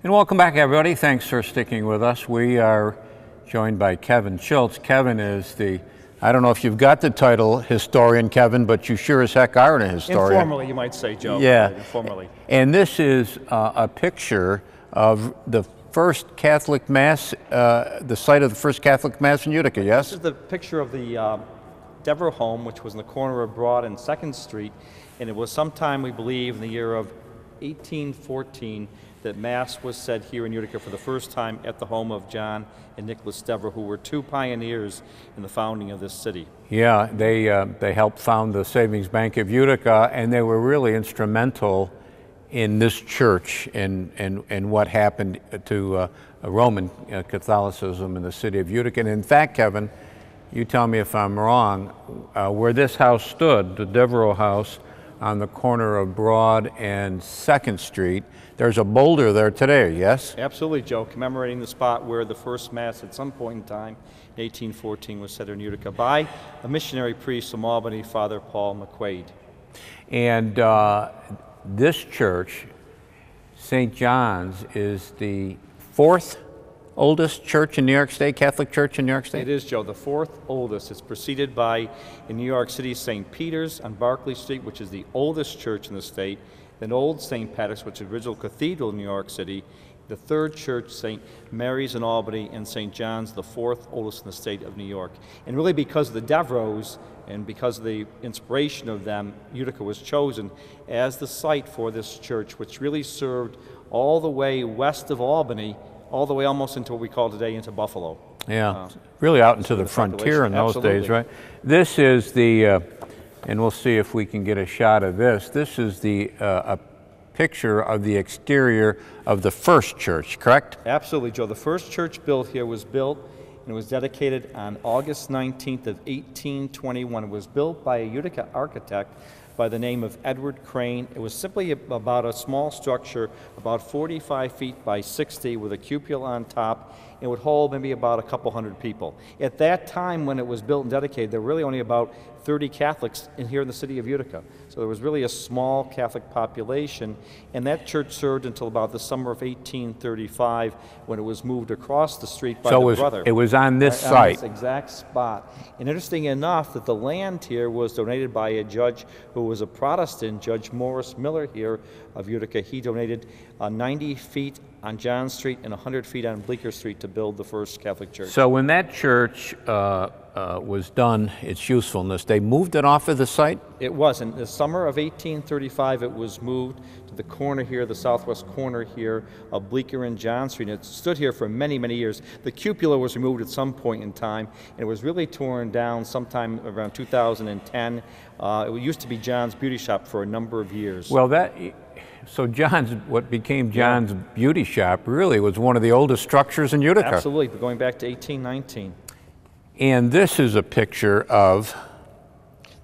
And welcome back, everybody. Thanks for sticking with us. We are joined by Kevin Schultz. Kevin is I don't know if you've got the title Historian Kevin, but you sure as heck are a historian. Informally, you might say, Joe. Yeah. Right, informally. And this is a picture of the first Catholic Mass, the site of the first Catholic Mass in Utica, yes? This is the picture of the Devereux home, which was in the corner of Broad and 2nd Street, and it was sometime, we believe, in the year of 1814 that Mass was said here in Utica for the first time at the home of John and Nicholas Devereux, who were two pioneers in the founding of this city. Yeah, they helped found the Savings Bank of Utica, and they were really instrumental in this church and what happened to Roman Catholicism in the city of Utica. And in fact, Kevin, you tell me if I'm wrong, where this house stood, the Devereux House, on the corner of Broad and 2nd Street, there's a boulder there today, yes? Absolutely, Joe, commemorating the spot where the first Mass at some point in time in 1814 was said in Utica by a missionary priest from Albany, Father Paul McQuaid. And this church, St. John's, is the 4th oldest church in New York State, Catholic church in New York State? It is, Joe, the 4th oldest. It's preceded by, in New York City, St. Peter's on Barclay Street, which is the oldest church in the state, then Old St. Patrick's, which is the original cathedral in New York City, the 3rd church, St. Mary's in Albany, and St. John's, the 4th oldest in the state of New York. And really because of the Devereux and because of the inspiration of them, Utica was chosen as the site for this church, which really served all the way west of Albany, all the way almost into what we call today into Buffalo. Yeah, really out into the frontier in those days, right? This is the, and we'll see if we can get a shot of this. This is a picture of the exterior of the first church, correct? Absolutely, Joe. The first church built here was built and it was dedicated on August 19th of 1821. It was built by a Utica architect by the name of Edward Crane. It was simply about a small structure, about 45 feet by 60 with a cupola on top. It would hold maybe about a couple hundred people. At that time when it was built and dedicated, there were really only about 30 Catholics here in the city of Utica. So there was really a small Catholic population, and that church served until about the summer of 1835 when it was moved across the street by the brother. It was on this site. On this exact spot. And interesting enough that the land here was donated by a judge who was a Protestant, Judge Morris Miller here of Utica. He donated 90 feet on John Street and 100 feet on Bleecker Street to build the first Catholic church. So when that church was done, its usefulness, they moved it off of the site? It was. In the summer of 1835, it was moved to the corner here, the southwest corner here of Bleecker and John Street. And it stood here for many, many years. The cupola was removed at some point in time, and it was really torn down sometime around 2010. It used to be John's Beauty Shop for a number of years. Well, so what became John's Beauty Shop really was one of the oldest structures in Utica. Absolutely, going back to 1819. And this is a picture of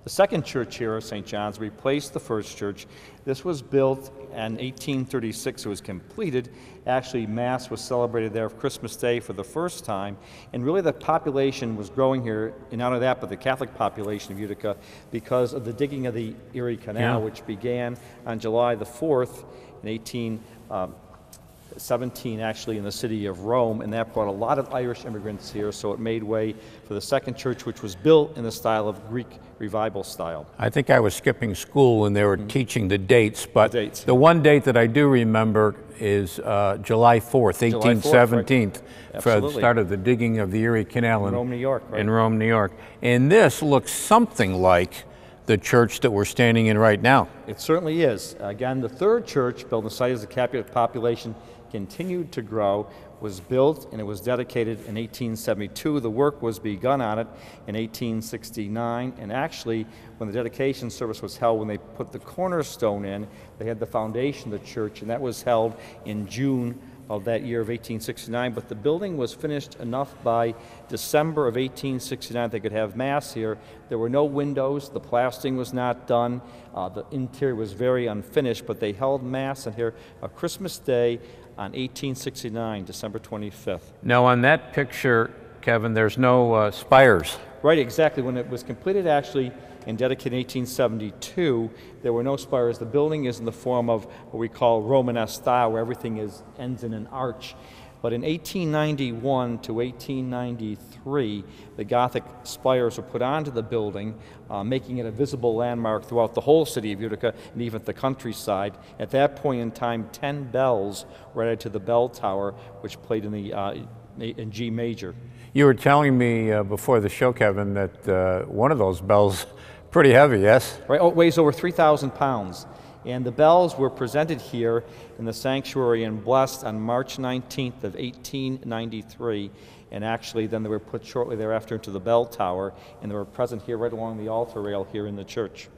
the second church here of St. John's replaced the first church. This was built in 1836. It was completed. Actually, Mass was celebrated there Christmas Day for the first time. And really the population was growing here, and not only that, but the Catholic population of Utica because of the digging of the Erie Canal, which began on July the 4th in 1817, actually, in the city of Rome, and that brought a lot of Irish immigrants here, so it made way for the second church, which was built in the style of Greek revival style. I think I was skipping school when they were teaching the dates, but the one date that I do remember is July 4th, 1817, for the start of the digging of the Erie Canal in Rome, New York. Right? In Rome, New York. And this looks something like the church that we're standing in right now. It certainly is. Again, the third church, built on the site as the Catholic population continued to grow, was built and it was dedicated in 1872. The work was begun on it in 1869, and actually when the dedication service was held, when they put the cornerstone in, they had the foundation of the church, and that was held in June of that year of 1869, but the building was finished enough by December of 1869 they could have Mass here. There were no windows, the plastering was not done, the interior was very unfinished, but they held Mass in here on Christmas Day on 1869, December 25th. Now on that picture, Kevin, there's no spires. Right, exactly. When it was completed actually and dedicated in 1872, there were no spires. The building is in the form of what we call Romanesque style, where everything ends in an arch. But in 1891 to 1893, the Gothic spires were put onto the building, making it a visible landmark throughout the whole city of Utica and even the countryside. At that point in time, 10 bells were added to the bell tower, which played in G major. You were telling me before the show, Kevin, that one of those bells pretty heavy, yes? Right, oh, it weighs over 3,000 pounds. And the bells were presented here in the sanctuary and blessed on March 19th of 1893. And actually then they were put shortly thereafter into the bell tower, and they were present here right along the altar rail here in the church.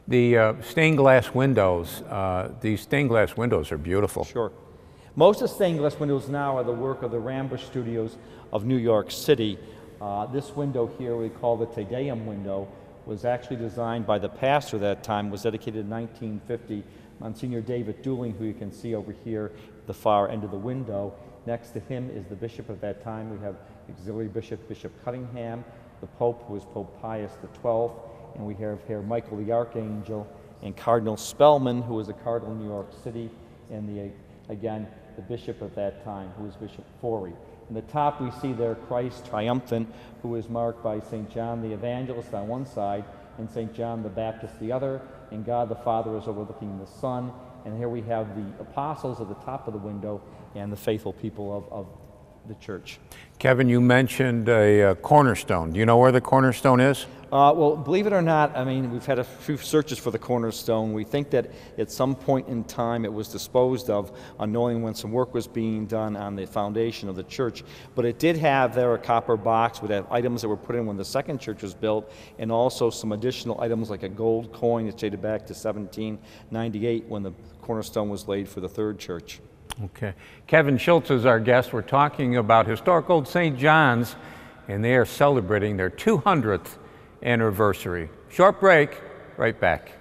The stained glass windows, these stained glass windows are beautiful. Sure. Most of the stained glass windows now are the work of the Rambush Studios of New York City. This window here we call the Te Deum window, was actually designed by the pastor at that time, was dedicated in 1950, Monsignor David Dooling, who you can see over here at the far end of the window. Next to him is the bishop of that time. We have auxiliary bishop, Bishop Cunningham. The Pope was Pope Pius XII, and we have here Michael the Archangel and Cardinal Spellman, who was a cardinal in New York City, and again, the bishop of that time, who was Bishop Forey. In the top we see there Christ triumphant, who is marked by St. John the Evangelist on one side and St. John the Baptist the other, and God the Father is overlooking the Son. And here we have the apostles at the top of the window and the faithful people of the church. Kevin, you mentioned a cornerstone. Do you know where the cornerstone is? Well, believe it or not, I mean, we've had a few searches for the cornerstone. We think that at some point in time it was disposed of, unknowing when some work was being done on the foundation of the church. But it did have there a copper box with items that were put in when the second church was built, and also some additional items like a gold coin that dated back to 1798 when the cornerstone was laid for the third church. Okay. Kevin Schultz is our guest. We're talking about historic old St. John's, and they are celebrating their 200th anniversary. Short break, right back.